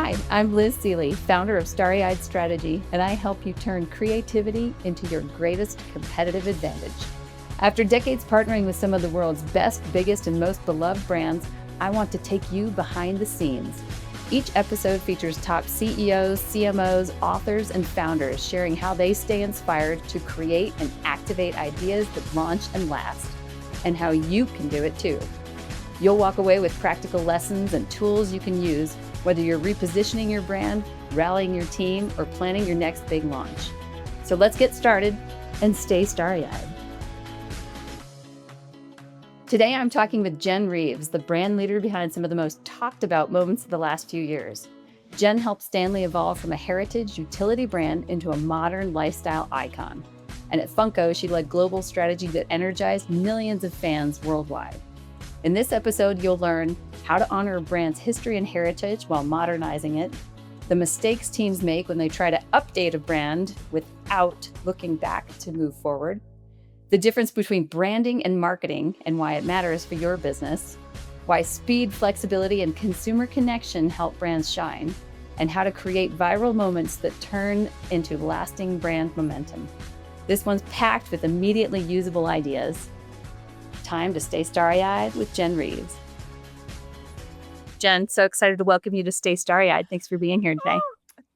Hi, I'm Liz Seeley, founder of Starry-Eyed Strategy, and I help you turn creativity into your greatest competitive advantage. After decades partnering with some of the world's best, biggest, and most beloved brands, I want to take you behind the scenes. Each episode features top CEOs, CMOs, authors, and founders sharing how they stay inspired to create and activate ideas that launch and last, and how you can do it too. You'll walk away with practical lessons and tools you can use, whether you're repositioning your brand, rallying your team, or planning your next big launch. So let's get started and stay starry-eyed. Today, I'm talking with Jenn Reeves, the brand leader behind some of the most talked about moments of the last few years. Jenn helped Stanley evolve from a heritage utility brand into a modern lifestyle icon. And at Funko, she led global strategy that energized millions of fans worldwide. In this episode, you'll learn how to honor a brand's history and heritage while modernizing it, the mistakes teams make when they try to update a brand without looking back to move forward, the difference between branding and marketing and why it matters for your business, why speed, flexibility, and consumer connection help brands shine, and how to create viral moments that turn into lasting brand momentum. This one's packed with immediately usable ideas. Time to stay starry-eyed with Jenn Reeves. Jenn, so excited to welcome you to Stay Starry-Eyed. Thanks for being here today.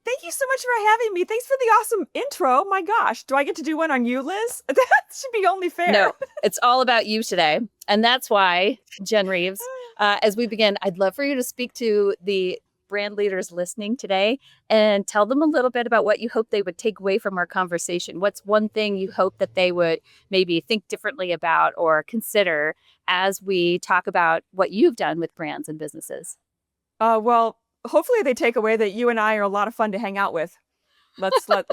Thank you so much for having me. Thanks for the awesome intro. My gosh, do I get to do one on you, Liz? That should be only fair. No, it's all about you today. And that's why, Jenn Reeves, as we begin, I'd love for you to speak to the brand leaders listening today and tell them a little bit about what you hope they would take away from our conversation. What's one thing you hope that they would maybe think differently about or consider as we talk about what you've done with brands and businesses? Well, hopefully they take away that you and I are a lot of fun to hang out with. Let's start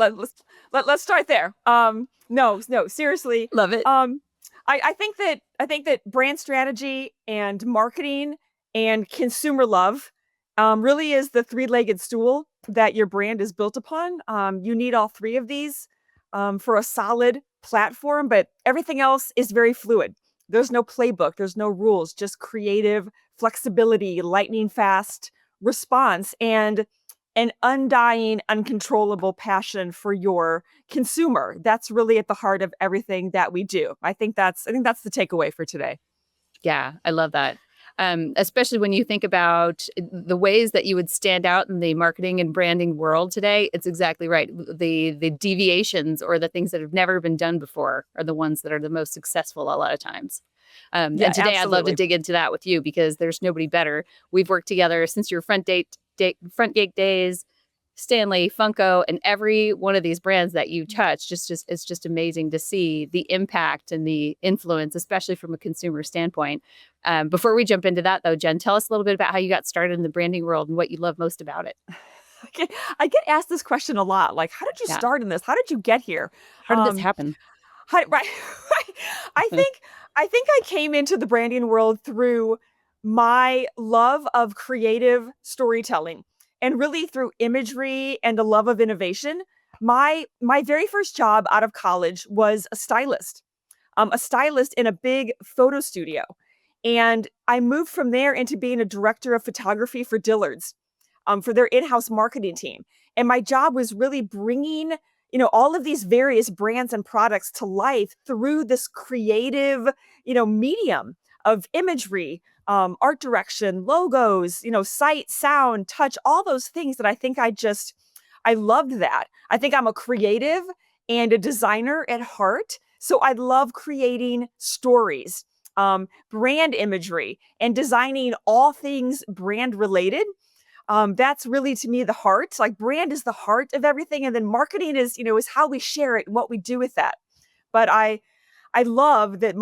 there. No, seriously. Love it. I think that brand strategy and marketing and consumer love really is the three-legged stool that your brand is built upon. You need all three of these for a solid platform, but everything else is very fluid. There's no playbook, there's no rules, just creative flexibility, lightning fast response, and an undying, uncontrollable passion for your consumer. That's really at the heart of everything that we do. I think that's the takeaway for today. Yeah, I love that. Especially when you think about the ways that you would stand out in the marketing and branding world today, it's exactly right. The deviations or the things that have never been done before are the ones that are the most successful a lot of times. And today absolutely. I'd love to dig into that with you because there's nobody better. We've worked together since your front gate days, Stanley, Funko, and every one of these brands that you touch. It's just amazing to see the impact and the influence, especially from a consumer standpoint. Before we jump into that, though, Jenn, tell us a little bit about how you got started in the branding world and what you love most about it. I get asked this question a lot. Like, how did you start in this? How did you get here? How did this happen? Right. I think I came into the branding world through my love of creative storytelling and really through imagery and a love of innovation. My very first job out of college was a stylist in a big photo studio. And I moved from there into being a director of photography for Dillard's, for their in-house marketing team. And my job was really bringing, all of these various brands and products to life through this creative, medium of imagery, art direction, logos, sight, sound, touch, all those things that I think I loved that. I think I'm a creative and a designer at heart. So I love creating stories, brand imagery, and designing all things brand related. That's really, to me, the heart. Like, brand is the heart of everything. And then marketing is how we share it and what we do with that. But I love that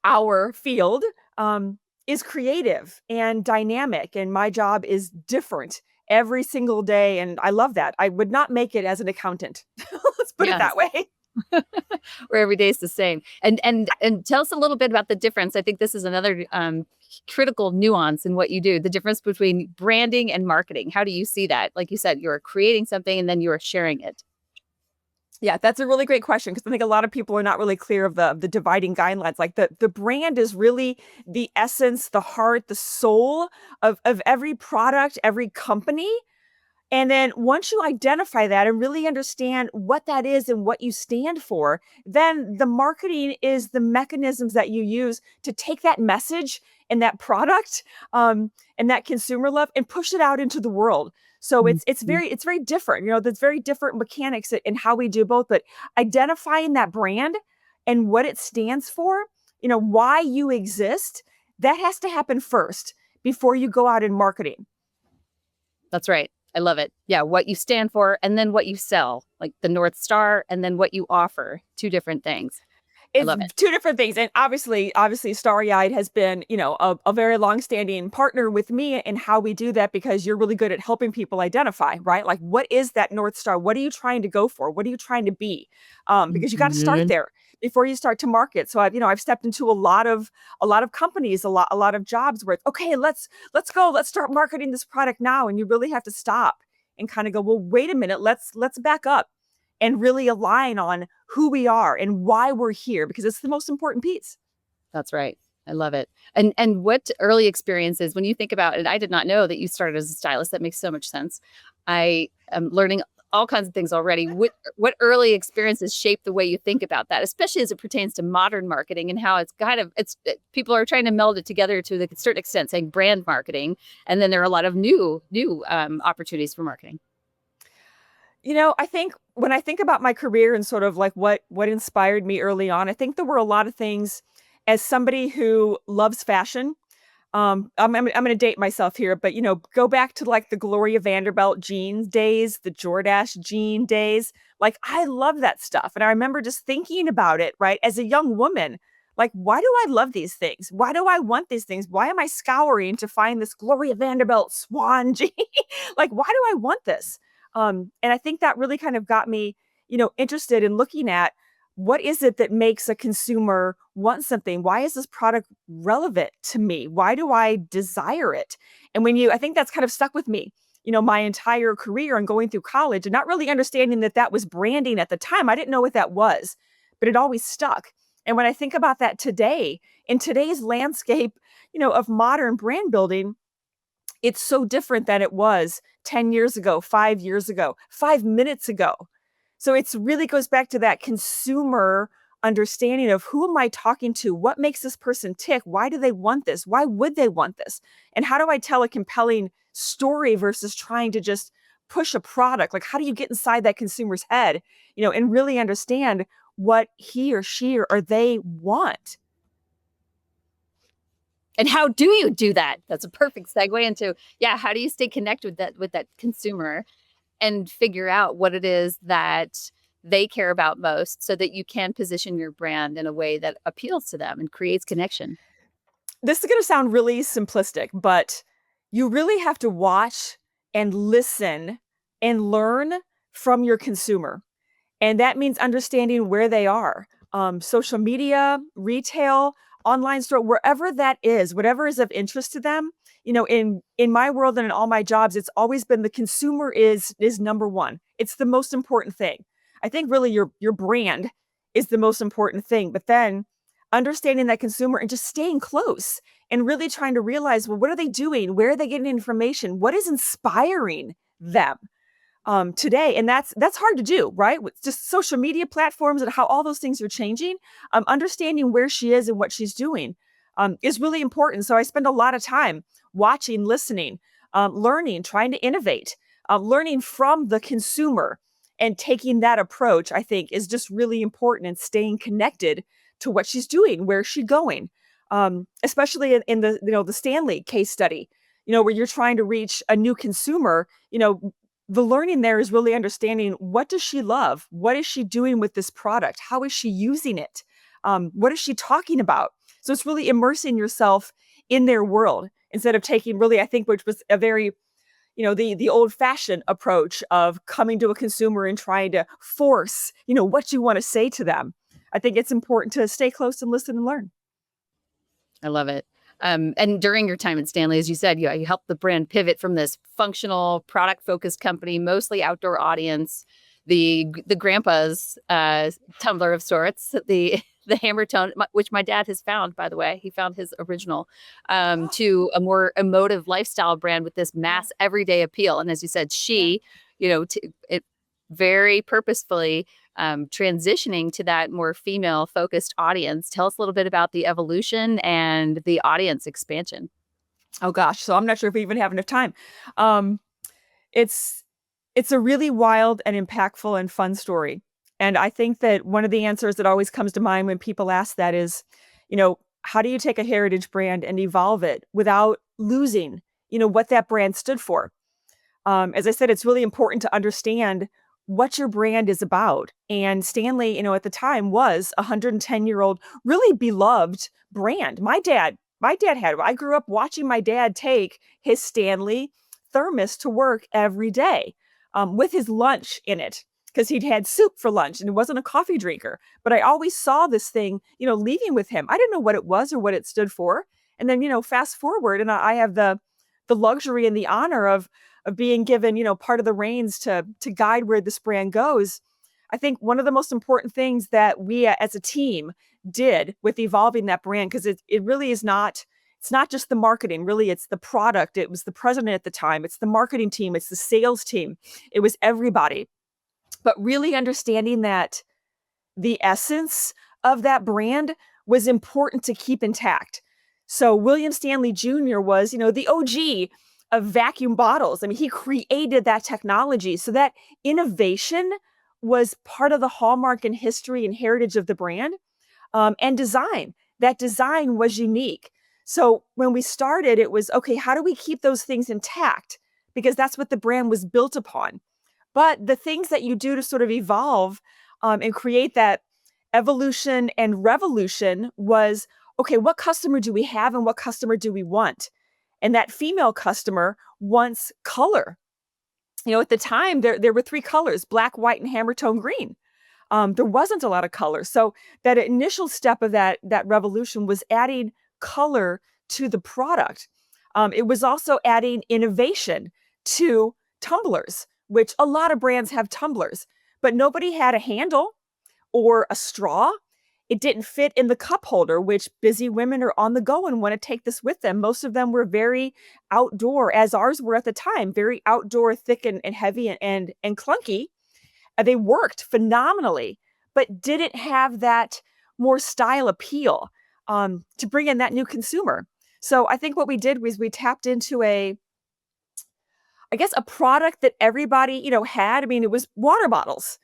our field, is creative and dynamic. And my job is different every single day. And I love that. I would not make it as an accountant. Let's put it that way. Where every day is the same. And tell us a little bit about the difference. I think this is another critical nuance in what you do, the difference between branding and marketing. How do you see that? Like you said, you're creating something and then you're sharing it. Yeah, that's a really great question because I think a lot of people are not really clear of the dividing guidelines. Like the brand is really the essence, the heart, the soul of every product, every company. And then once you identify that and really understand what that is and what you stand for, then the marketing is the mechanisms that you use to take that message and that product and that consumer love and push it out into the world. So Mhm. it's very different. There's very different mechanics in how we do both, but identifying that brand and what it stands for, why you exist, that has to happen first before you go out in marketing. That's right. I love it. Yeah, what you stand for and then what you sell, like the North Star and then what you offer, two different things. I It's love it. two different things, and obviously, Starry-Eyed has been, a very long-standing partner with me in how we do that because you're really good at helping people identify, right? Like, what is that North Star? What are you trying to go for? What are you trying to be? Because you gotta start Mhm. there before you start to market. So I've stepped into a lot of companies, a lot of jobs where it's, "Okay, let's go. Let's start marketing this product now," and you really have to stop and kinda go, "Well, wait a minute. Let's back up and really align on who we are and why we're here because it's the most important piece." That's right. I love it. And what early experiences when you think about it, I did not know that you started as a stylist. That makes so much sense. I am learning all kinds of things already. What early experiences shape the way you think about that, especially as it pertains to modern marketing and how it's kind of people are trying to meld it together to a certain extent, saying brand marketing, and then there are a lot of new opportunities for marketing. I think when I think about my career and sort of like what inspired me early on, I think there were a lot of things as somebody who loves fashion. I'm gonna date myself here, but go back to like the Gloria Vanderbilt jeans days, the Jordache jean days. Like I love that stuff. And I remember just thinking about it, right, as a young woman. Like, why do I love these things? Why do I want these things? Why am I scouring to find this Gloria Vanderbilt swan jean? Like, why do I want this? And I think that really kind of got me, interested in looking at what is it that makes a consumer want something? Why is this product relevant to me? Why do I desire it? And I think that's kind of stuck with me, my entire career and going through college and not really understanding that that was branding at the time. I didn't know what that was, but it always stuck. And when I think about that today, in today's landscape, of modern brand building, it's so different than it was 10 years ago, 5 years ago, 5 minutes ago. So it's really goes back to that consumer understanding of who am I talking to? What makes this person tick? Why do they want this? Why would they want this? And how do I tell a compelling story versus trying to just push a product? Like how do you get inside that consumer's head, and really understand what he or she or they want? And how do you do that? That's a perfect segue into, yeah, how do you stay connected with that consumer and figure out what it is that they care about most so that you can position your brand in a way that appeals to them and creates connection. This is going to sound really simplistic, but you really have to watch and listen and learn from your consumer. And that means understanding where they are. Social media, retail, online store, wherever that is, whatever is of interest to them. In my world and in all my jobs, it's always been the consumer is number one. It's the most important thing. I think really your brand is the most important thing. But then understanding that consumer and just staying close and really trying to realize, well, what are they doing? Where are they getting information? What is inspiring them? Today, and that's hard to do, right? With just social media platforms and how all those things are changing, understanding where she is and what she's doing is really important. So I spend a lot of time watching, listening, learning, trying to innovate, learning from the consumer, and taking that approach. I think is just really important and staying connected to what she's doing, where she's going, especially in the the Stanley case study. Where you're trying to reach a new consumer. The learning there is really understanding what does she love? What is she doing with this product? How is she using it? What is she talking about? So it's really immersing yourself in their world instead of taking really, I think, which was a very, the old fashioned approach of coming to a consumer and trying to force, what you want to say to them. I think it's important to stay close and listen and learn. I love it. And during your time at Stanley, as you said, you helped the brand pivot from this functional, product focused company, mostly outdoor audience, the grandpa's tumbler of sorts, the hammer tone, which my dad has found, by the way. He found his original, to a more emotive lifestyle brand with this Yeah. mass everyday appeal. And as you said, Yeah. it very purposefully transitioning to that more female focused audience. Tell us a little bit about the evolution and the audience expansion. Oh gosh, so I'm not sure if we even have enough time. Um, it's it's a really wild and impactful and fun story. And I think that one of the answers that always comes to mind when people ask that is, how do you take a heritage brand and evolve it without losing, what that brand stood for? As I said, it's really important to understand what your brand is about. And Stanley, at the time was a 110-year-old, really beloved brand. My dad had it. I grew up watching my dad take his Stanley thermos to work every day, with his lunch in it because he'd had soup for lunch and he wasn't a coffee drinker. But I always saw this thing, leaving with him. I didn't know what it was or what it stood for. And then, fast forward, and I have the luxury and the honor of being given, part of the reins to guide where this brand goes. I think one of the most important things that we as a team did with evolving that brand, because it really is not, it's not just the marketing, really, it's the product. It was the president at the time, it's the marketing team, it's the sales team, it was everybody. But really understanding that the essence of that brand was important to keep intact. So William Stanley Jr. was, the OG of vacuum bottles. I mean, he created that technology. So that innovation was part of the hallmark and history and heritage of the brand, and design. That design was unique. So when we started, it was okay, how do we keep those things intact? Because that's what the brand was built upon. But the things that you do to sort of evolve, and create that evolution and revolution was, okay, what customer do we have and what customer do we want? And that female customer wants color. At the time, there were three colors: black, white, and hammer tone green. There wasn't a lot of color. So that initial step of that revolution was adding color to the product. It was also adding innovation to tumblers, which a lot of brands have tumblers, but nobody had a handle or a straw. It didn't fit in the cup holder, which busy women are on the go and want to take this with them. Most of them were very outdoor, as ours were at the time, very outdoor, thick and heavy and clunky. They worked phenomenally, but didn't have that more style appeal, to bring in that new consumer. So I think what we did was we tapped into I guess, a product that everybody, had. I mean, it was water bottles.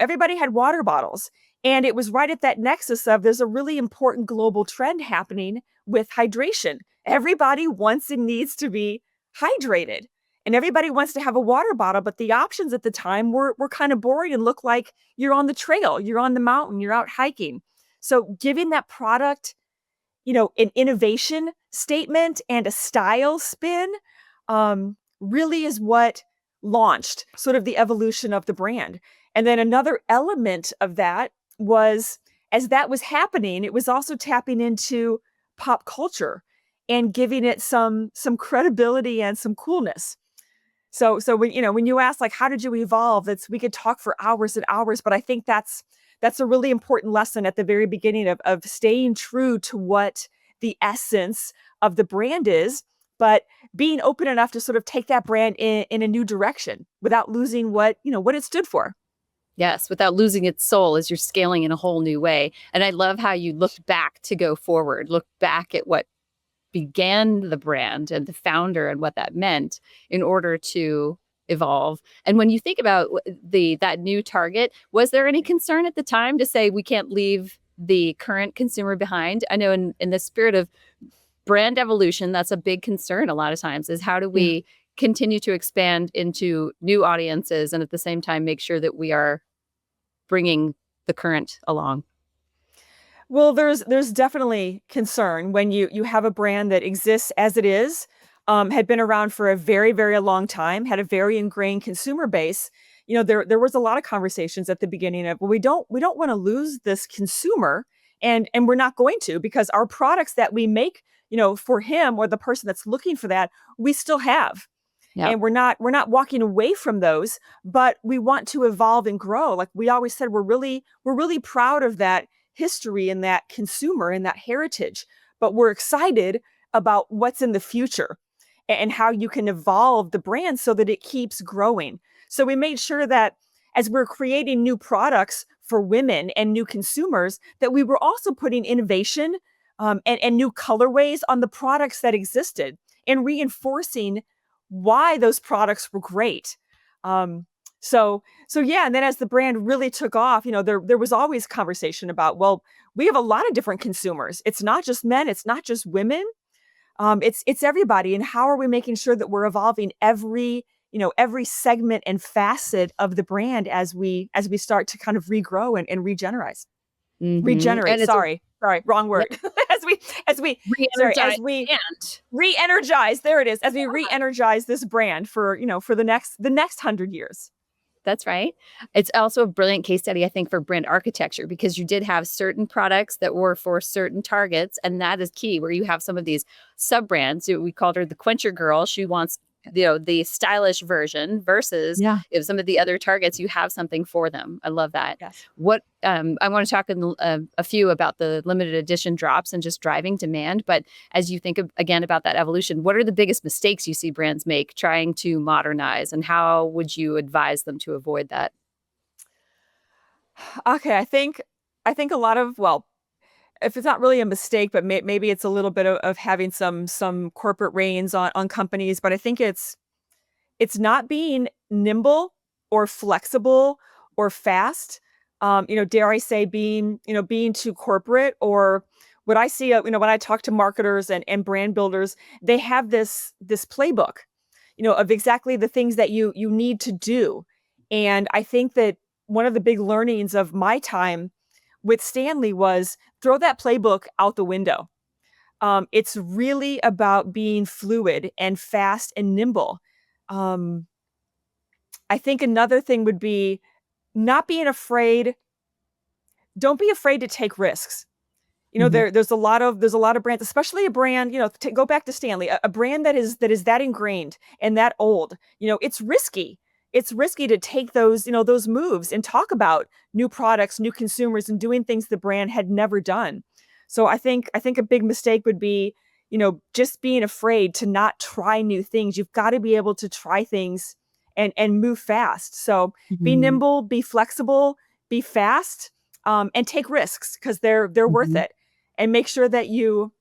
Everybody had water bottles. And it was right at that nexus of there's a really important global trend happening with hydration. Everybody wants and needs to be hydrated. And everybody wants to have a water bottle, but the options at the time were kind of boring and look like you're on the trail, you're on the mountain, you're out hiking. So giving that product, an innovation statement and a style spin, really is what launched sort of the evolution of the brand. And then another element of that was, as that was happening, it was also tapping into pop culture and giving it some credibility and some coolness. So when you ask, like, how did you evolve? That's, we could talk for hours and hours, but I think that's a really important lesson at the very beginning of staying true to what the essence of the brand is, but being open enough to sort of take that brand in a new direction without losing what it stood for. Yes, without losing its soul as you're scaling in a whole new way. And I love how you looked back to go forward, look back at what began the brand and the founder and what that meant in order to evolve. And when you think about that new target, was there any concern at the time to say we can't leave the current consumer behind? I know in the spirit of brand evolution, that's a big concern a lot of times, is how do Yeah. we continue to expand into new audiences and at the same time make sure that we are bringing the current along? Well, there's definitely concern when you have a brand that exists as it is, had been around for a very, very long time, had a very ingrained consumer base. There was a lot of conversations at the beginning of, well, we don't want to lose this consumer, and we're not going to, because our products that we make, for him or the person that's looking for that, we still have. Yeah. And we're not walking away from those, but we want to evolve and grow. Like we always said, we're really proud of that history and that consumer and that heritage, but we're excited about what's in the future and how you can evolve the brand so that it keeps growing. So we made sure that as we're creating new products for women and new consumers, that we were also putting innovation and new colorways on the products that existed and reinforcing why those products were great. Um, so yeah, and then as the brand really took off, there was always conversation about, well, we have a lot of different consumers. It's not just men, it's not just women. It's everybody. And how are we making sure that we're evolving every segment and facet of the brand as we start to kind of regrow and regenerate. And it's a Sorry, wrong yeah, word. as we sorry, as re-energized we and re-energize, there it is, as we re-energize this brand for the next 100 years. that's right. It's also a brilliant case study, I think, for brand architecture because you did have certain products that were for certain targets. And that is key, where you have some of these sub brands. We called her the Quencher Girl. She wants, the stylish version versus Yeah. if some of the other targets, you have something for them. I love that. Yes. What I want to talk a few about the limited edition drops and just driving demand. But as you think again about that evolution, what are the biggest mistakes you see brands make trying to modernize, and how would you advise them to avoid that? Okay, I think a lot of, well, if it's not really a mistake, but maybe it's a little bit of having some corporate reins on companies, but I think it's not being nimble or flexible or fast. Dare I say being too corporate, or what I see, when I talk to marketers and brand builders, they have this playbook, of exactly the things that you need to do. And I think that one of the big learnings of my time with Stanley was throw that playbook out the window. It's really about being fluid and fast and nimble. Um, I think another thing would be not being afraid. Don't be afraid to take risks. Mhm. There's a lot of brands, especially a brand, go back to Stanley, a brand that is that ingrained and that old. It's risky. It's risky to take those moves and talk about new products, new consumers, and doing things the brand had never done. So I think a big mistake would be, just being afraid to not try new things. You've got to be able to try things and move fast. So be Mhm. nimble, be flexible, be fast, and take risks because they're worth Mhm. it. And make sure that you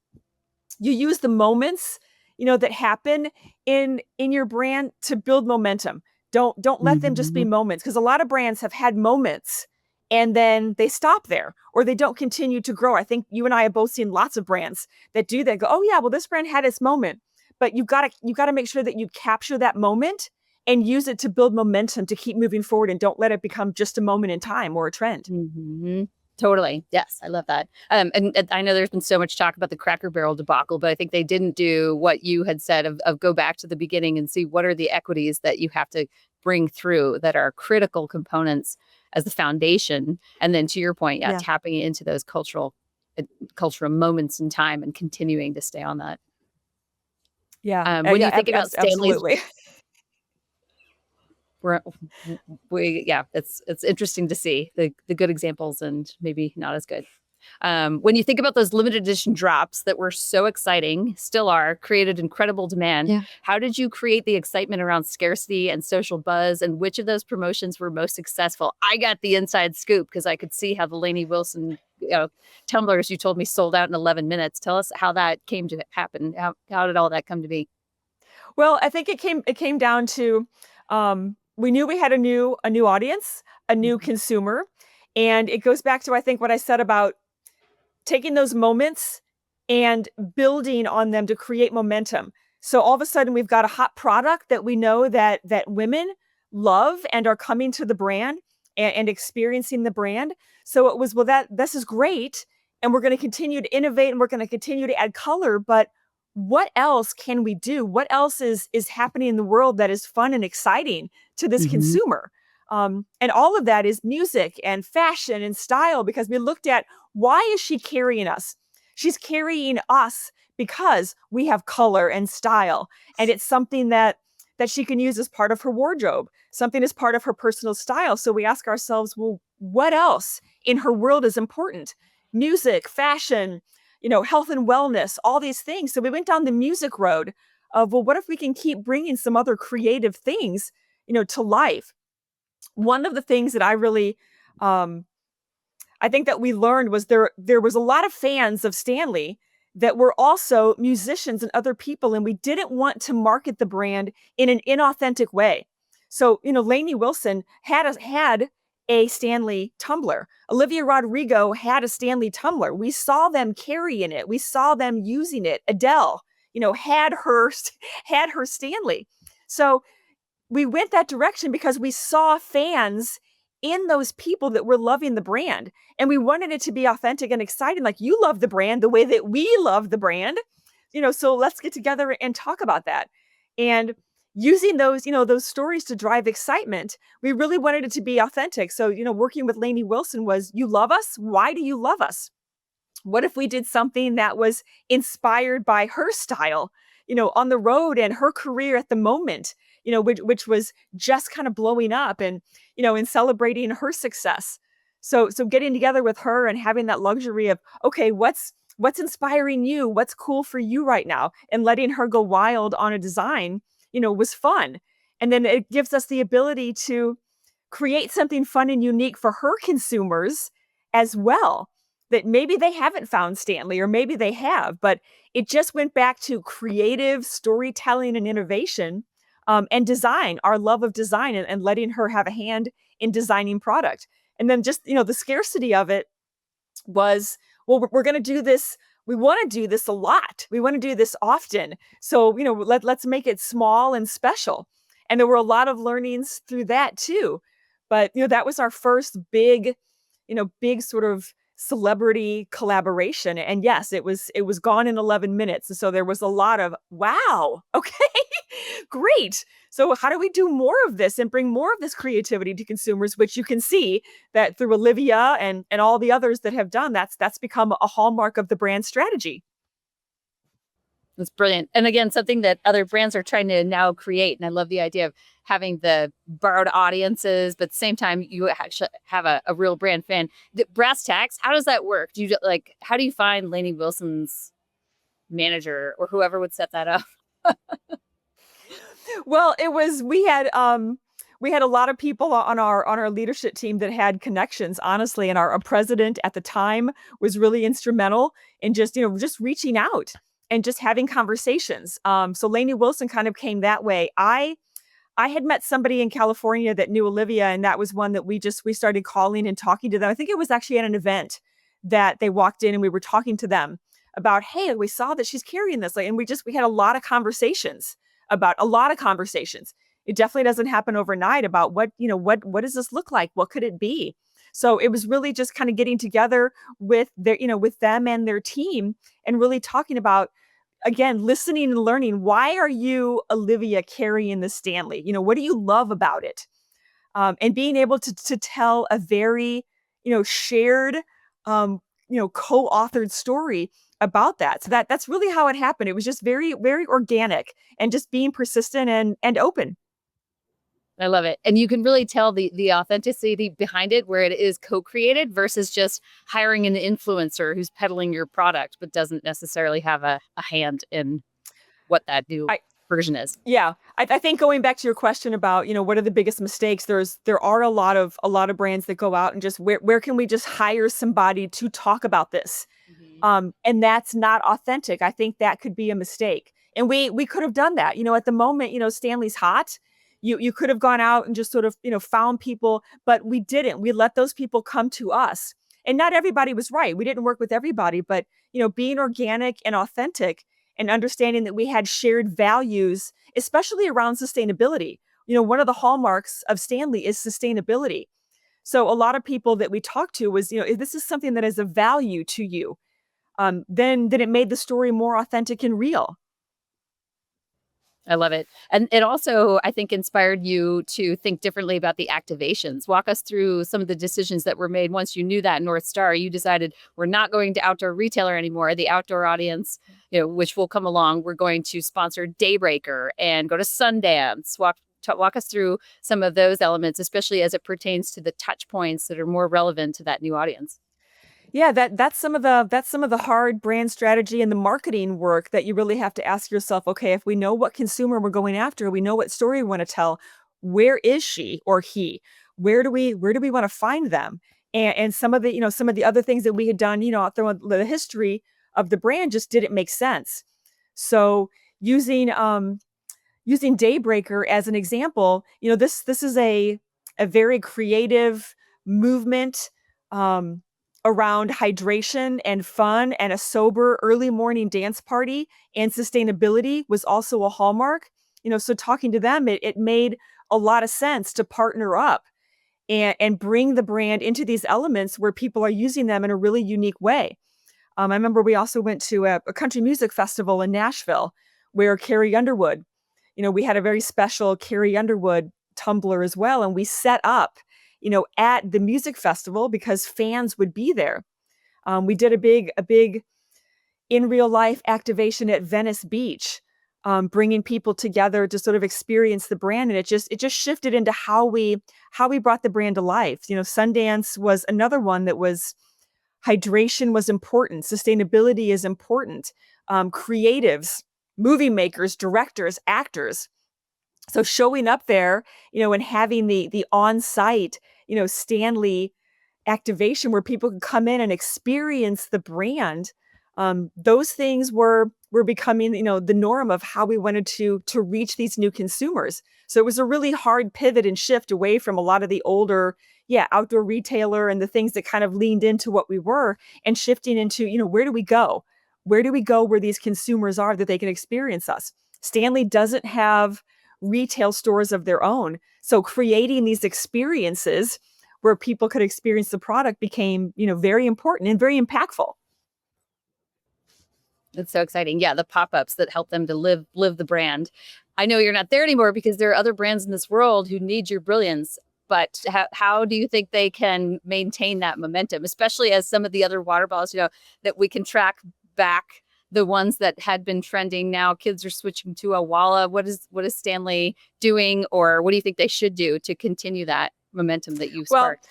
use the moments, that happen in your brand to build momentum. Don't let them just be Mhm. moments, because a lot of brands have had moments and then they stop there or they don't continue to grow. I think you and I have both seen lots of brands that do that. Go, oh yeah, well, this brand had its moment, but you got to make sure that you capture that moment and use it to build momentum to keep moving forward, and don't let it become just a moment in time or a trend. Mhm. Totally. Yes, I love that. And I know there's been so much talk about the Cracker Barrel debacle, but I think they didn't do what you had said of go back to the beginning and see what are the equities that you have to bring through that are critical components as the foundation. And then to your point, yeah, Yeah. tapping into those uh, cultural moments in time and continuing to stay on that. Yeah. When Yeah, you think about Stanley's absolutely. we're we yeah, it's interesting to see the good examples and maybe not as good. When you think about those limited edition drops that were so exciting, still are, created incredible demand, Yeah. how did you create the excitement around scarcity and social buzz? And which of those promotions were most successful? I got the inside scoop because I could see how the Lainey Wilson, tumblers you told me sold out in 11 minutes. Tell us how that came to happen. How did all that come to be? Well, I think it came down to, we knew we had a new audience, a new Mhm. consumer, and it goes back to, I think, what I said about taking those moments and building on them to create momentum. So all of a sudden we've got a hot product that we know that women love and are coming to the brand and experiencing the brand. So it was, well, that this is great, and we're going to continue to innovate and we're going to continue to add color, but what else can we do? What else is happening in the world that is fun and exciting to this Mhm. consumer? And all of that is music and fashion and style, because we looked at, why is she carrying us? She's carrying us because we have color and style. And it's something that that she can use as part of her wardrobe, something as part of her personal style. So we ask ourselves, well, what else in her world is important? Music, fashion, health and wellness, all these things. So we went down the music road of, well, what if we can keep bringing some other creative things, to life? One of the things that um, I think that we learned was there was a lot of fans of Stanley that were also musicians and other people, and we didn't want to market the brand in an inauthentic way. So, Lainey Wilson had a Stanley tumbler. Olivia Rodrigo had a Stanley tumbler. We saw them carrying it. We saw them using it. Adele, had her had her Stanley. So we went that direction because we saw fans in those people that were loving the brand. And we wanted it to be authentic and exciting. Like, you love the brand the way that we love the brand, so let's get together and talk about that. And using those stories to drive excitement, we really wanted it to be authentic. So, working with Lainey Wilson was, you love us. Why do you love us? What if we did something that was inspired by her style, on the road and her career at the moment, which was just kind of blowing up and, and celebrating her success. So getting together with her and having that luxury of, okay, what's inspiring you? What's cool for you right now? And letting her go wild on a design, was fun. And then it gives us the ability to create something fun and unique for her consumers as well, that maybe they haven't found Stanley, or maybe they have, but it just went back to creative storytelling and innovation, and design, our love of design, and letting her have a hand in designing product. And then just, the scarcity of it was, well, we're going to do this. We want to do this a lot. We want to do this often. So, let's make it small and special. And there were a lot of learnings through that too. But, that was our first big sort of celebrity collaboration. And yes, it was gone in 11 minutes. And so there was a lot of, wow, okay, great. So how do we do more of this and bring more of this creativity to consumers, which you can see that through Olivia and all the others that have done, that's become a hallmark of the brand strategy. That's brilliant. And again, something that other brands are trying to now create. And I love the idea of having the borrowed audiences, but at the same time, you actually have a real brand fan. The brass tacks, how does that work? Do you how do you find Lainey Wilson's manager or whoever would set that up? Well, it was we had a lot of people on our leadership team that had connections, honestly, and our president at the time was really instrumental in just reaching out and just having conversations. So Lainey Wilson kind of came that way. I had met somebody in California that knew Olivia, and that was one that we started calling and talking to them. I think it was actually at an event that they walked in and we were talking to them about, hey, we saw that she's carrying this. And we had a lot of conversations about a lot of conversations. It definitely doesn't happen overnight about what does this look like? What could it be? So it was really just kind of getting together with with them and their team and really talking about, again, listening and learning. Why are you, Olivia, carrying the Stanley? What do you love about it? And being able to tell a very, shared, co-authored story about that. So that's really how it happened. It was just very, very organic and just being persistent and open. I love it. And you can really tell the authenticity behind it, where it is co-created versus just hiring an influencer who's peddling your product, but doesn't necessarily have a hand in what that new I version is. Yeah, I think going back to your question about, what are the biggest mistakes? There are a lot of brands that go out and just, where can we just hire somebody to talk about this? Mhm. And that's not authentic. I think that could be a mistake. And we could have done that. At the moment, Stanley's hot. You could have gone out and just sort of, found people, but we didn't. We let those people come to us. And not everybody was right. We didn't work with everybody, but, being organic and authentic and understanding that we had shared values, especially around sustainability. One of the hallmarks of Stanley is sustainability. So a lot of people that we talked to was, if this is something that is of value to you, then it made the story more authentic and real. I love it. And it also, I think, inspired you to think differently about the activations. Walk us through some of the decisions that were made once you knew that North Star. You decided we're not going to outdoor retailer anymore. The outdoor audience, which will come along, we're going to sponsor Daybreaker and go to Sundance. Walk us through some of those elements, especially as it pertains to the touch points that are more relevant to that new audience. Yeah, that's some of the hard brand strategy and the marketing work that you really have to ask yourself, okay, if we know what consumer we're going after, we know what story we want to tell, where is she or he? Where do we want to find them? And some of the, some of the other things that we had done, throughout the history of the brand just didn't make sense. So using using Daybreaker as an example, this is a very creative movement um, around hydration and fun, and a sober early morning dance party, and sustainability was also a hallmark. So talking to them, it made a lot of sense to partner up and bring the brand into these elements where people are using them in a really unique way. I remember we also went to a country music festival in Nashville where Carrie Underwood, we had a very special Carrie Underwood tumbler as well. And we set up, at the music festival because fans would be there. We did a big in real life activation at Venice Beach, bringing people together to sort of experience the brand. And it just shifted into how we brought the brand to life. Sundance was another one that was hydration was important. Sustainability is important. Creatives, movie makers, directors, actors. So showing up there, and having the on-site, Stanley activation where people could come in and experience the brand. Those things were becoming, the norm of how we wanted to reach these new consumers. So it was a really hard pivot and shift away from a lot of the older, outdoor retailer and the things that kind of leaned into what we were, and shifting into, where do we go? Where do we go where these consumers are that they can experience us? Stanley doesn't have retail stores of their own. So creating these experiences where people could experience the product became, very important and very impactful. It's so exciting. Yeah, the pop-ups that help them to live the brand. I know you're not there anymore because there are other brands in this world who need your brilliance. But how do you think they can maintain that momentum, especially as some of the other water bottles, that we can track back the ones that had been trending. Now kids are switching to a Walla. What is Stanley doing, or what do you think they should do to continue that momentum that you Well, sparked?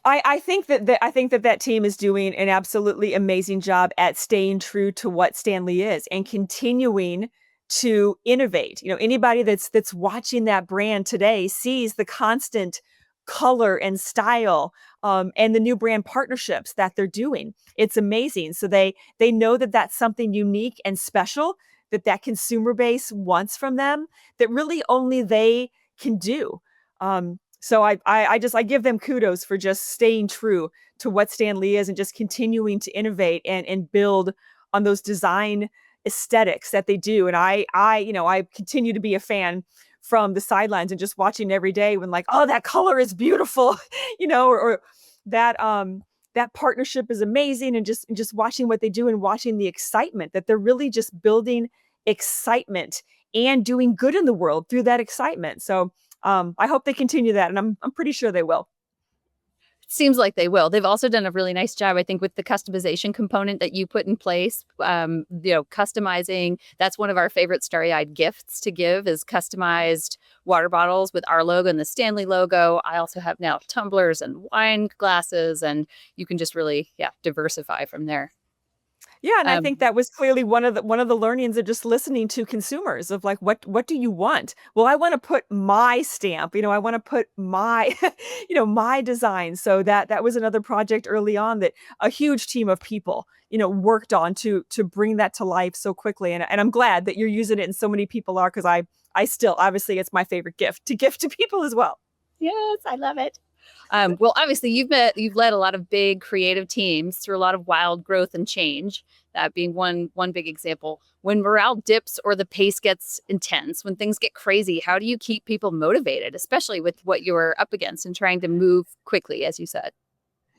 I think that team is doing an absolutely amazing job at staying true to what Stanley is and continuing to innovate. Anybody that's watching that brand today sees the constant color and style, and the new brand partnerships that they're doing. It's amazing. So they know that that's something unique and special that consumer base wants from them, that really only they can do. So I give them kudos for just staying true to what Stanley is and just continuing to innovate and build on those design aesthetics that they do. And I continue to be a fan from the sidelines and just watching every day when, like, oh, that color is beautiful, or that partnership is amazing, and just watching what they do and watching the excitement that they're really just building excitement and doing good in the world through that excitement. So I hope they continue that, and I'm pretty sure they will. Seems like they will. They've also done a really nice job, I think, with the customization component that you put in place. Customizing. That's one of our favorite starry-eyed gifts to give, is customized water bottles with our logo and the Stanley logo. I also have now tumblers and wine glasses, and you can just really, diversify from there. Yeah, and I think Um, that was clearly one of the learnings of just listening to consumers of, like, what do you want? Well, I want to put my stamp, I want to put my my design. So that was another project early on that a huge team of people, worked on to bring that to life so quickly. And I'm glad that you're using it and so many people are, because I still, obviously, it's my favorite gift to gift to people as well. yes, I love it. Well, obviously, you've led a lot of big creative teams through a lot of wild growth and change. That being one big example. When morale dips or the pace gets intense, when things get crazy, how do you keep people motivated, especially with what you're up against and trying to move quickly, as you said?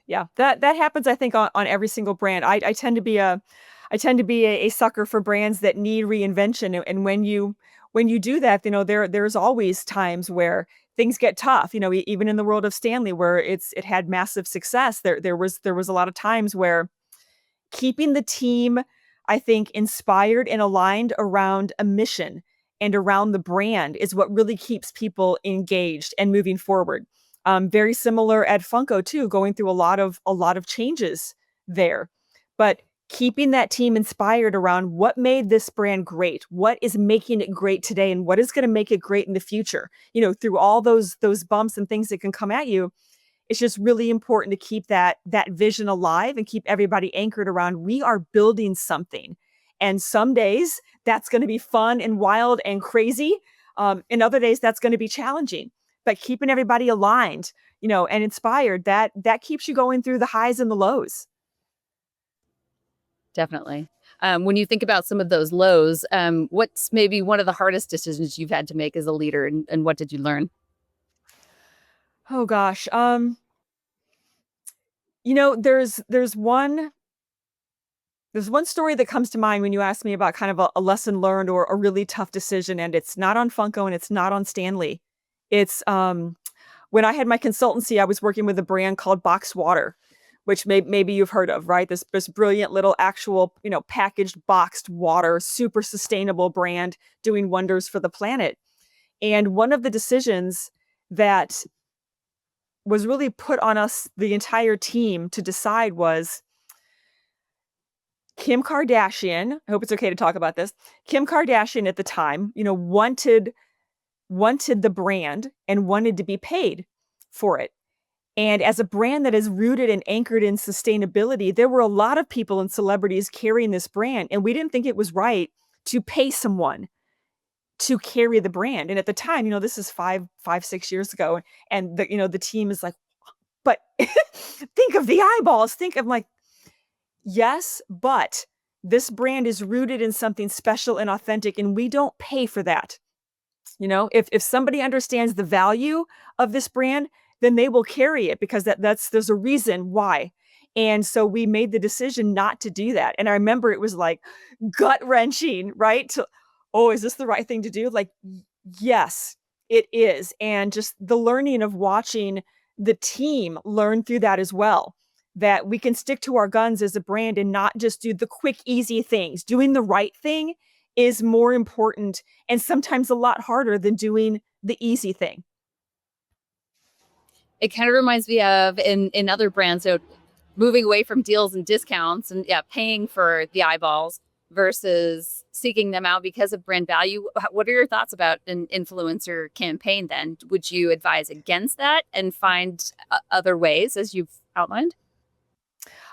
Yeah, that happens, I think, on every single brand. I tend to be a sucker for brands that need reinvention. And when you do that, there's always times where things get tough. Even in the world of Stanley, where it had massive success, there was a lot of times where keeping the team, I think, inspired and aligned around a mission and around the brand is what really keeps people engaged and moving forward. Very similar at Funko too, going through a lot of changes there, but keeping that team inspired around what made this brand great, what is making it great today, and what is going to make it great in the future. Through all those bumps and things that can come at you, it's just really important to keep that vision alive and keep everybody anchored around we are building something. And some days that's going to be fun and wild and crazy. And other days that's going to be challenging. But keeping everybody aligned, and inspired, that keeps you going through the highs and the lows. Definitely. When you think about some of those lows, what's maybe one of the hardest decisions you've had to make as a leader, and what did you learn? Oh gosh. There's one story that comes to mind when you ask me about kind of a lesson learned or a really tough decision, and it's not on Funko and it's not on Stanley. It's when I had my consultancy, I was working with a brand called Box Water, which maybe you've heard of, right? This brilliant little actual, packaged boxed water, super sustainable brand doing wonders for the planet. And one of the decisions that was really put on us, the entire team, to decide was Kim Kardashian. I hope it's okay to talk about this. Kim Kardashian at the time, wanted the brand and wanted to be paid for it. And as a brand that is rooted and anchored in sustainability, there were a lot of people and celebrities carrying this brand, and we didn't think it was right to pay someone to carry the brand. And at the time, this is 6 years ago, and the team is like, but think of the eyeballs. Think of like, yes, but this brand is rooted in something special and authentic, and we don't pay for that. If somebody understands the value of this brand, then they will carry it because there's a reason why. And so we made the decision not to do that. And I remember it was like gut wrenching, right? Oh, is this the right thing to do? Like, yes, it is. And just the learning of watching the team learn through that as well, that we can stick to our guns as a brand and not just do the quick, easy things. Doing the right thing is more important and sometimes a lot harder than doing the easy thing. It kind of reminds me of in other brands, so moving away from deals and discounts and yeah, paying for the eyeballs versus seeking them out because of brand value. What are your thoughts about an influencer campaign then? Would you advise against that and find other ways as you've outlined?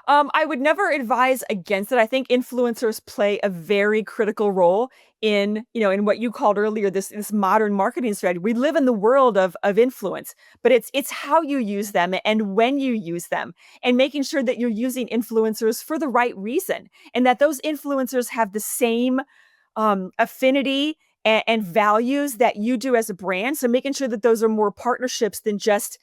I would never advise against it. I think influencers play a very critical role in what you called earlier, this modern marketing strategy. We live in the world of influence, but it's how you use them and when you use them, and making sure that you're using influencers for the right reason, and that those influencers have the same affinity and values that you do as a brand. So making sure that those are more partnerships than just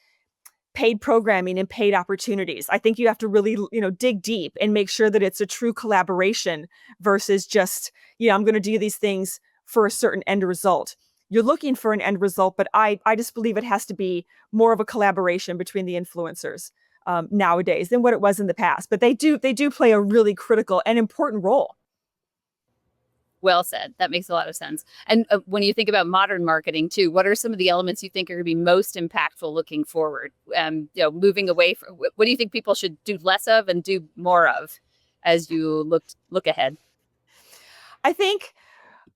paid programming and paid opportunities. I think you have to really, dig deep and make sure that it's a true collaboration versus just, I'm going to do these things for a certain end result. You're looking for an end result, but I just believe it has to be more of a collaboration between the influencers nowadays than what it was in the past. But they do play a really critical and important role. Well said. That makes a lot of sense. And when you think about modern marketing too, what are some of the elements you think are going to be most impactful looking forward? Moving away from what do you think people should do less of and do more of as you look ahead? I think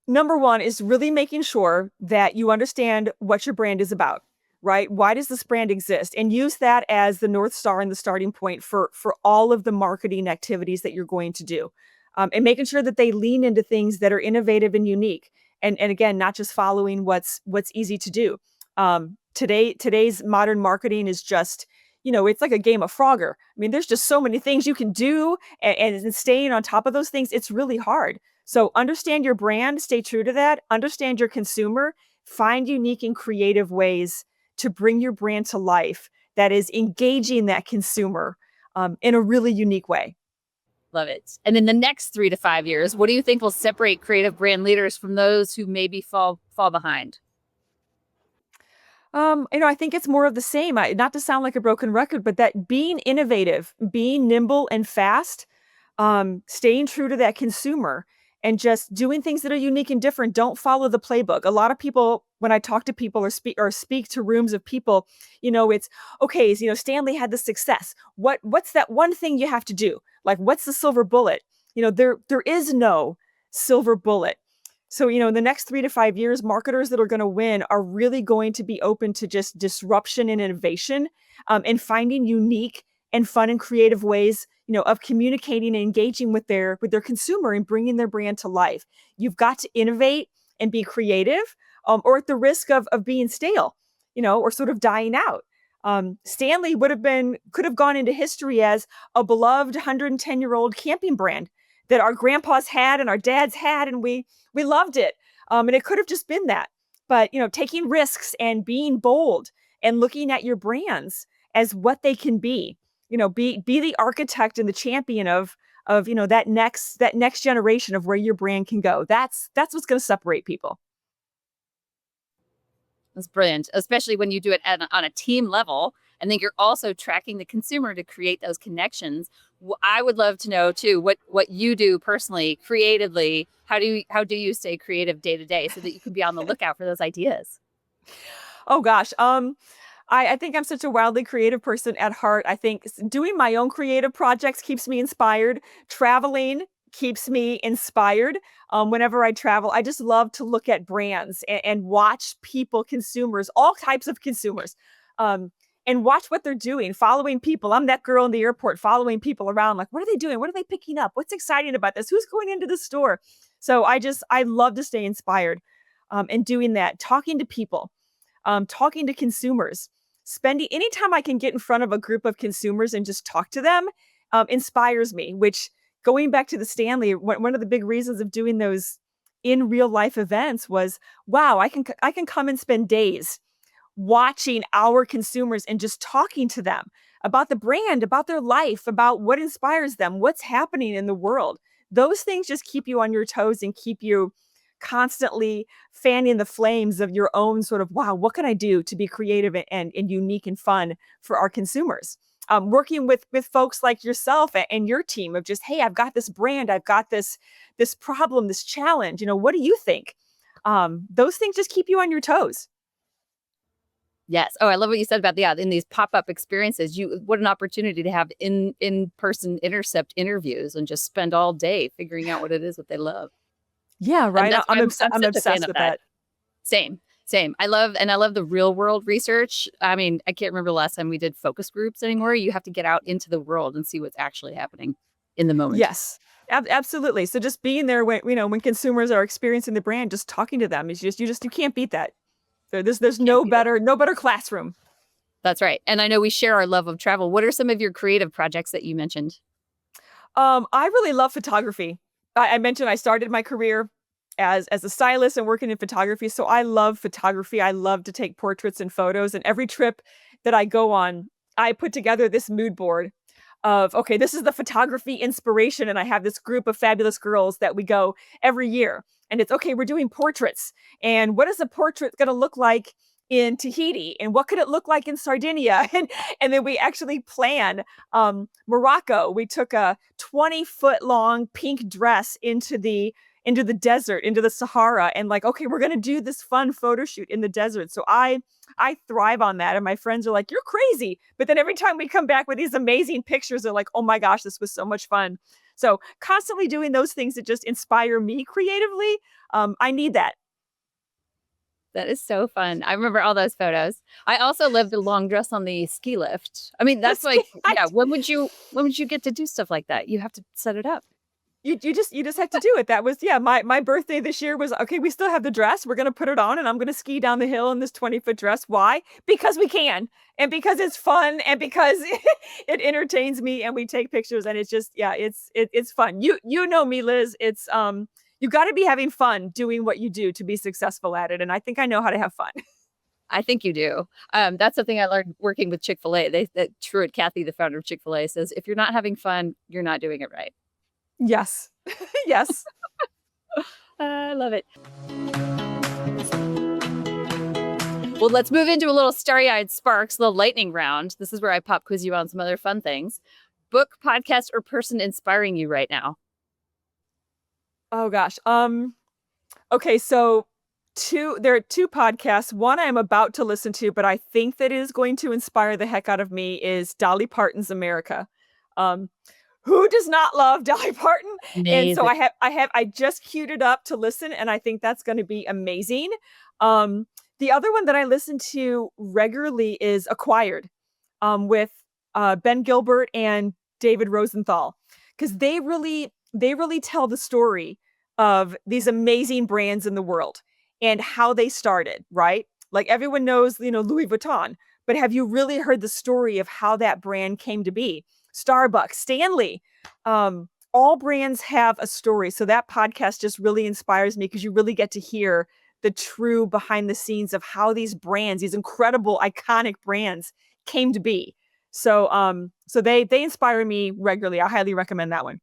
number one is really making sure that you understand what your brand is about, right? Why does this brand exist? And use that as the North Star and the starting point for all of the marketing activities that you're going to do. And making sure that they lean into things that are innovative and unique. And again, not just following what's easy to do. Today's modern marketing is just, it's like a game of Frogger. I mean, there's just so many things you can do, and staying on top of those things, it's really hard. So understand your brand, stay true to that, understand your consumer, find unique and creative ways to bring your brand to life that is engaging that consumer in a really unique way. Love it. And in the next 3 to 5 years, what do you think will separate creative brand leaders from those who maybe fall behind? I think it's more of the same. Not to sound like a broken record, but that being innovative, being nimble and fast, staying true to that consumer and just doing things that are unique and different. Don't follow the playbook. A lot of people, when I talk to people or speak to rooms of people, it's okay. So, Stanley had the success. What's that one thing you have to do? Like, what's the silver bullet? There is no silver bullet. So, in the next 3 to 5 years, marketers that are going to win are really going to be open to just disruption and innovation, and finding unique and fun and creative ways, of communicating and engaging with their consumer and bringing their brand to life. You've got to innovate and be creative, or at the risk of being stale, or sort of dying out. Stanley could have gone into history as a beloved 110-year-old camping brand that our grandpas had and our dads had, and we loved it. And it could have just been that. But, taking risks and being bold and looking at your brands as what they can be, be the architect and the champion of that next generation of where your brand can go. That's what's going to separate people. That's brilliant, especially when you do it on a team level. And then you're also tracking the consumer to create those connections. I would love to know too what you do personally, creatively. How do you stay creative day to day so that you can be on the lookout for those ideas? Oh gosh. I think I'm such a wildly creative person at heart. I think doing my own creative projects keeps me inspired. Traveling keeps me inspired. Whenever I travel, I just love to look at brands and watch people, consumers, all types of consumers, um, and watch what they're doing, following people. I'm that girl in the airport following people around, like, what are they doing? What are they picking up? What's exciting about this? Who's going into the store? So I love to stay inspired, and doing that, talking to people, talking to consumers, spending anytime I can get in front of a group of consumers and just talk to them, inspires me. Which, going back to the Stanley, one of the big reasons of doing those in real life events was, wow, I can come and spend days watching our consumers and just talking to them about the brand, about their life, about what inspires them, what's happening in the world. Those things just keep you on your toes and keep you constantly fanning the flames of your own sort of, wow, what can I do to be creative and unique and fun for our consumers? Working with folks like yourself and your team of just, hey, I've got this brand, I've got this problem, this challenge. What do you think? Those things just keep you on your toes. Yes. Oh, I love what you said about in these pop-up experiences. What an opportunity to have in-person intercept interviews and just spend all day figuring out what it is that they love. Yeah, And right. that's I'm I'm I'm such a fan obsessed of with that. that. Same, same. I love the real world research. I mean, I can't remember the last time we did focus groups anymore. You have to get out into the world and see what's actually happening in the moment. Yes, absolutely. So just being there when consumers are experiencing the brand, just talking to them is you can't beat that. There's Can't no beat it. better classroom. That's right. And I know we share our love of travel. What are some of your creative projects that you mentioned? I really love photography. I mentioned I started my career as a stylist and working in photography, so I love photography. I love to take portraits and photos, and every trip that I go on, I put together this mood board of, okay, this is the photography inspiration, and I have this group of fabulous girls that we go every year, and it's okay, we're doing portraits, and what is a portrait going to look like in Tahiti, and what could it look like in Sardinia, and then we actually plan, Morocco. We took a 20-foot long pink dress into the desert, into the Sahara, and like, okay, we're gonna do this fun photo shoot in the desert. So I thrive on that. And my friends are like, you're crazy. But then every time we come back with these amazing pictures, they're like, oh my gosh, this was so much fun. So constantly doing those things that just inspire me creatively. I need that. That is so fun. I remember all those photos. I also love the long dress on the ski lift. I mean, that's like, yeah, when would you get to do stuff like that? You have to set it up. You just have to do it. That was, yeah, my birthday this year was, okay, we still have the dress. We're gonna put it on and I'm gonna ski down the hill in this 20-foot dress. Why? Because we can. And because it's fun and because it entertains me and we take pictures and it's just, yeah, it's fun. You know me, Liz. You got to be having fun doing what you do to be successful at it. And I think I know how to have fun. I think you do. That's something I learned working with Chick-fil-A. That Truett Cathy, the founder of Chick-fil-A, says if you're not having fun, you're not doing it right. Yes. Yes. I love it. Well, let's move into a little starry-eyed sparks, a little lightning round. This is where I pop quiz you on some other fun things. Book, podcast, or person inspiring you right now? Oh gosh. Okay, so there are two podcasts. One I'm about to listen to, but I think that is going to inspire the heck out of me is Dolly Parton's America. Um, who does not love Dolly Parton? And so Amazing. I just queued it up to listen, and I think that's going to be amazing. Um, the other one that I listen to regularly is Acquired, with Ben Gilbert and David Rosenthal, because they really tell the story of these amazing brands in the world and how they started, right? Like everyone knows, Louis Vuitton, but have you really heard the story of how that brand came to be? Starbucks, Stanley, all brands have a story. So that podcast just really inspires me because you really get to hear the true behind the scenes of how these brands, these incredible, iconic brands came to be. So they inspire me regularly. I highly recommend that one.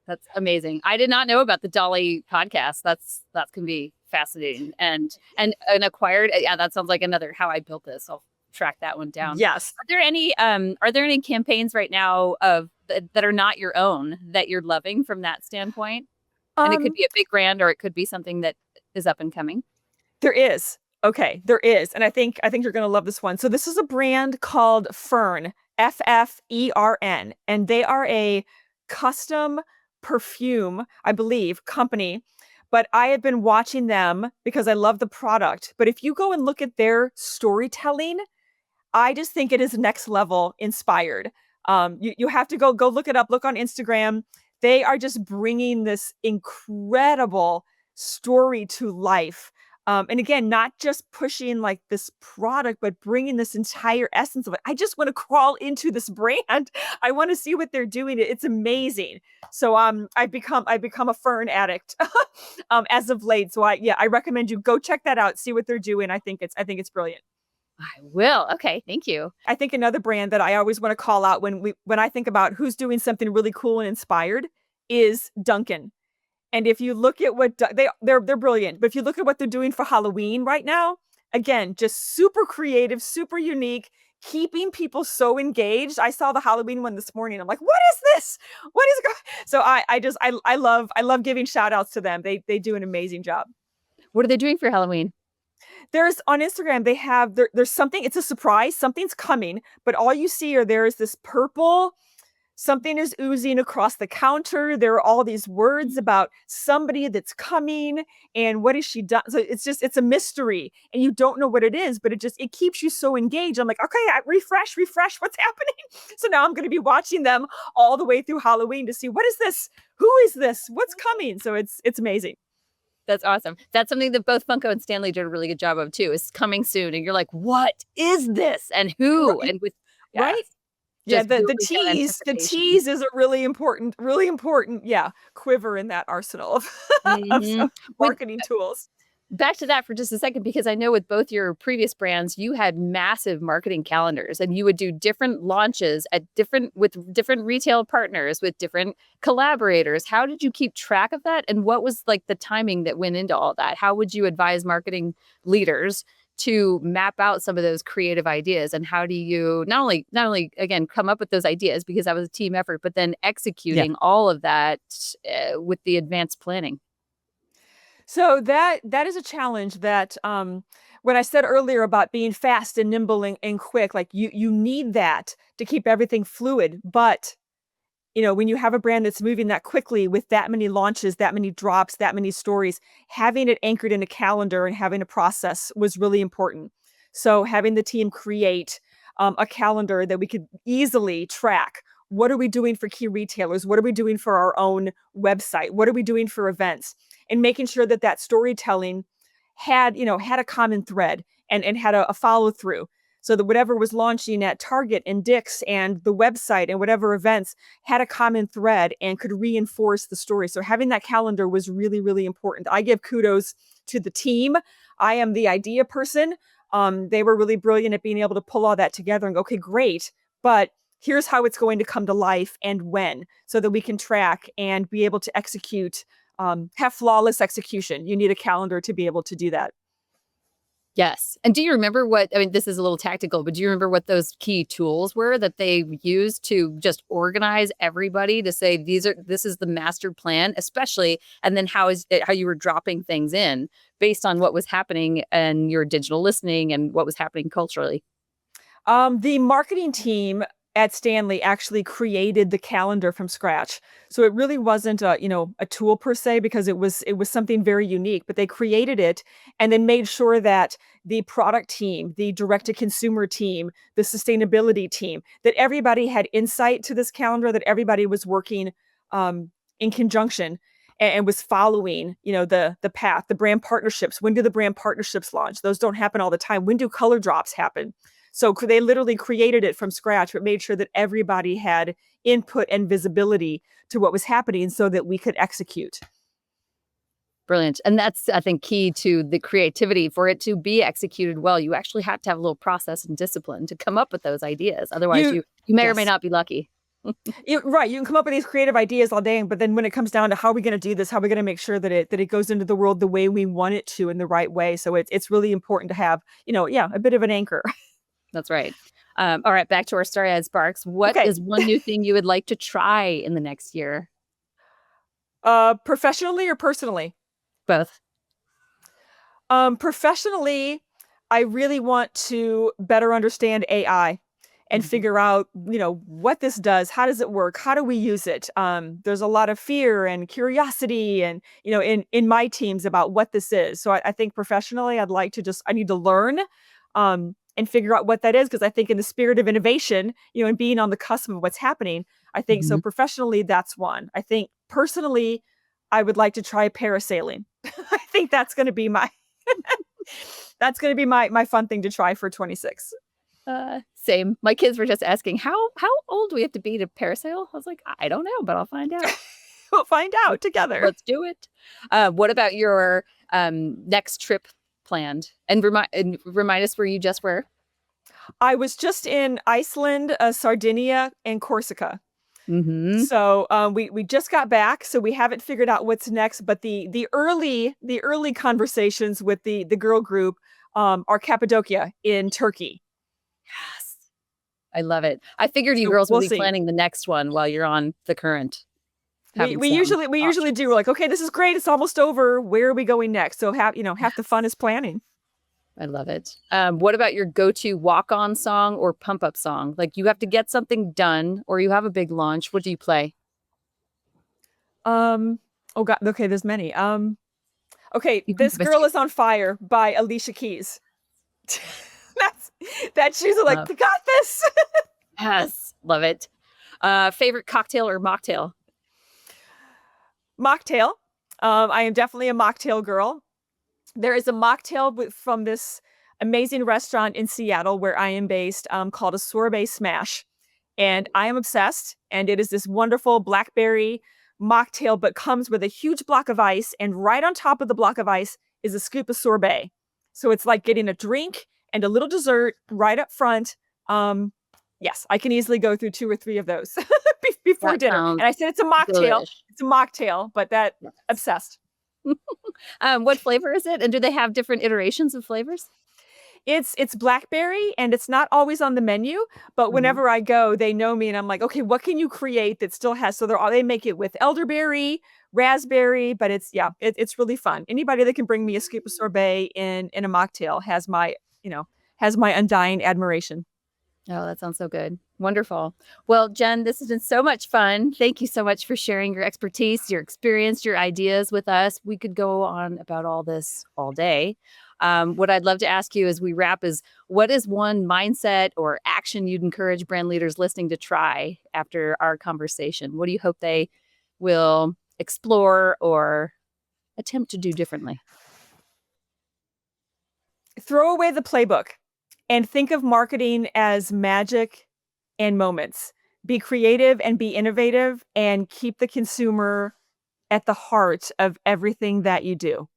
That's amazing. I did not know about the Dolly podcast. That's gonna be fascinating. And Acquired. Yeah, that sounds like another How I Built This. I'll track that one down. Yes. Are there any campaigns right now that are not your own that you're loving from that standpoint? And it could Um, be a big brand or it could be something that is up and coming. There is. Okay, there is. And I think you're going to love this one. So this is a brand called Ffern, Ffern, and they are a custom perfume, I believe, company. But I have been watching them because I love the product. But if you go and look at their storytelling, I just think it is next level inspired. You have to go look it up. Look on Instagram. They are just bringing this incredible story to life. And again, not just pushing like this product, but bringing this entire essence of it. I just want to crawl into this brand. I want to see what they're doing. It's amazing. So I've become a Fern addict as of late. So I recommend you go check that out. See what they're doing. I think it's brilliant. I will. Okay, thank you. I think another brand that I always want to call out when I think about who's doing something really cool and inspired is Dunkin. And if you look at what they're brilliant, but if you look at what they're doing for Halloween right now, again, just super creative, super unique, keeping people so engaged. I saw the Halloween one this morning. I'm like, what is this? What is going? So I love giving shout outs to them. They do an amazing job. What are they doing for Halloween? There's on Instagram, they have there's something, it's a surprise, something's coming, but all you see are there is this purple, something is oozing across the counter. There are all these words about somebody that's coming and what has she done. So it's a mystery and you don't know what it is, but it keeps you so engaged. I'm like, okay, refresh, what's happening? So now I'm going to be watching them all the way through Halloween to see what is this? Who is this? What's coming? So it's amazing. That's awesome. That's something that both Funko and Stanley did a really good job of too. Is coming soon, and you're like, "What is this? And who?" Right. And with yeah, Right? Yeah, just the building that tease, the anticipation. tease is a really important, yeah, quiver in that arsenal of Hmm. of With marketing tools. back to that for just a second, because I know with both your previous brands, you had massive marketing calendars, and you would do different launches at different retail partners with different collaborators. How did you keep track of that, and what was like the timing that went into all that? How would you advise marketing leaders to map out some of those creative ideas, and how do you not only again come up with those ideas because that was a team effort, but then Yeah. executing all of that with the advanced planning? So that is a challenge that, when I said earlier about being fast and nimble and quick, like you need that to keep everything fluid, but when you have a brand that's moving that quickly with that many launches, that many drops, that many stories, having it anchored in a calendar and having a process was really important. So having the team create a calendar that we could easily track. What are we doing for key retailers? What are we doing for our own website? What are we doing for events? And making sure that that storytelling had a common thread and had a follow through so that whatever was launching at Target and Dick's and the website and whatever events had a common thread and could reinforce the story. So having that calendar was really, really important. I give kudos to the team. I am the idea person. They were really brilliant at being able to pull all that together and go, okay, great. But here's how it's going to come to life and when, so that we can track and be able to execute, have flawless execution. You need a calendar to be able to do that. Yes. And do you remember I mean, this is a little tactical, but do you remember what those key tools were that they used to just organize everybody to say, this is the master plan, especially, and then how you were dropping things in based on what was happening and your digital listening and what was happening culturally? The marketing team at Stanley actually created the calendar from scratch. So it really wasn't a tool per se, because it was something very unique, but they created it and then made sure that the product team, the direct to consumer team, the sustainability team, that everybody had insight to this calendar, that everybody was working in conjunction and was following, the path, the brand partnerships. When do the brand partnerships launch? Those don't happen all the time. When do color drops happen? So they literally created it from scratch, but made sure that everybody had input and visibility to what was happening so that we could execute. Brilliant. And that's, I think, key to the creativity. For it to be executed well, you actually have to have a little process and discipline to come up with those ideas. Otherwise, you may or may Yes. not be lucky. Right. You can come up with these creative ideas all day, but then when it comes down to how are we going to do this, how are we going to make sure that it goes into the world the way we want it to, in the right way. So it's really important to have, a bit of an anchor. That's right. All right, back to our story, Sparks. What Okay. is one new thing you would like to try in the next year? Professionally or personally? Both. Professionally, I really want to better understand AI and Mhm. figure out, what this does. How does it work? How do we use it? There's a lot of fear and curiosity and, in my teams about what this is. So I think professionally, I need to learn, and figure out what that is. Cause I think in the spirit of innovation, and being on the cusp of what's happening, I think so Mhm. professionally, that's one. I think personally, I would like to try parasailing. I think that's gonna be my fun thing to try for 26. Same. My kids were just asking, how old do we have to be to parasail? I was like, I don't know, but I'll find out. We'll find Let- out together. Let's do it. What about your next trip planned? And remind us where you just were. I was just in Iceland, Sardinia, and Corsica. Mm-hmm. So, we just got back, so we haven't figured out what's next, but the early conversations with the girl group, are Cappadocia in Turkey. Yes. I love it. I figured you So girls would we'll be see. planning the next one while you're on the current, We having we some usually we usually do. options. We're like, "Okay, this is great. It's almost over. Where are we going next?" So half the fun is planning. I love it. What about your go-to walk-on song or pump-up song? Like you have to get something done or you have a big launch. What do you play? Um, oh god, okay, there's many. Okay, You can "This give us Girl two. Is on Fire" by Alicia Keys. That's that she's like, Love. "We got this." Yes. Love it. Favorite cocktail or mocktail? Mocktail. I am definitely a mocktail girl. There is a mocktail from this amazing restaurant in Seattle where I am based, called a Sorbet Smash, and I am obsessed. And it is this wonderful blackberry mocktail, but comes with a huge block of ice, and right on top of the block of ice is a scoop of sorbet. So it's like getting a drink and a little dessert right up front. Um, yes, I can easily go through 2 or 3 of those before That dinner. sounds And I said it's a mocktail. delish. It's a mocktail, but that Yes. obsessed. What flavor is it? And do they have different iterations of flavors? It's blackberry, and it's not always on the menu, but Mhm. whenever I go, they know me, and I'm like, "Okay, what can you create that still has," so they make it with elderberry, raspberry, but it's really fun. Anybody that can bring me a scoop of sorbet in a mocktail you know, has my undying admiration. Oh, that sounds so good. Wonderful. Well, Jen, this has been so much fun. Thank you so much for sharing your expertise, your experience, your ideas with us. We could go on about all this all day. What I'd love to ask you as we wrap is what is one mindset or action you'd encourage brand leaders listening to try after our conversation? What do you hope they will explore or attempt to do differently? Throw away the playbook and think of marketing as magic and moments. Be creative and be innovative and keep the consumer at the heart of everything that you do.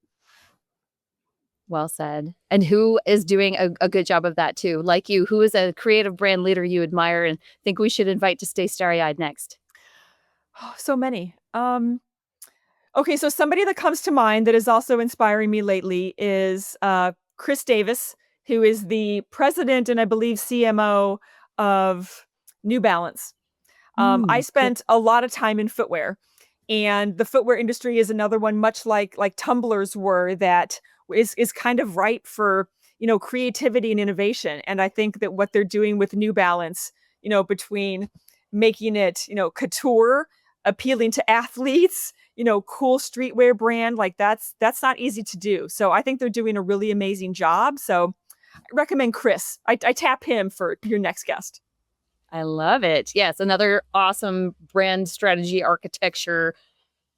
Well said. And who is doing a good job of that too? Like you, who is a creative brand leader you admire and think we should invite to stay starry-eyed next? Oh, so many. Okay, so somebody that comes to mind that is also inspiring me lately is Chris Davis, who is the president and I believe CMO of New Balance. I Cool. spent a lot of time in footwear, and the footwear industry is another one, much like tumblers were, that is kind of ripe for creativity and innovation. And I think that what they're doing with New Balance, between making it couture, appealing to athletes, cool streetwear brand, like that's not easy to do. So I think they're doing a really amazing job. So I recommend Chris. I tap him for your next guest. I love it. Yes, another awesome brand strategy architecture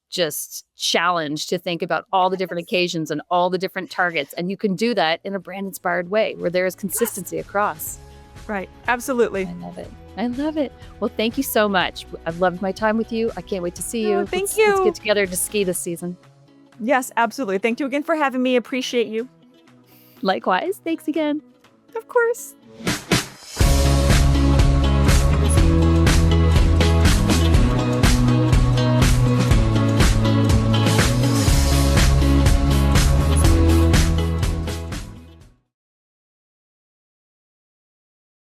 just challenge to think about all the different Yes. occasions and all the different targets. And you can do that in a brand inspired way where there is Yes. consistency across. Right. Absolutely. I love it. I love it. Well, thank you so much. I've loved my time with you. I can't wait to see Oh, you. thank Let's get you. together to ski this season. Yes, absolutely. Thank you again for having me. Appreciate you. Likewise. Thanks again. Of course.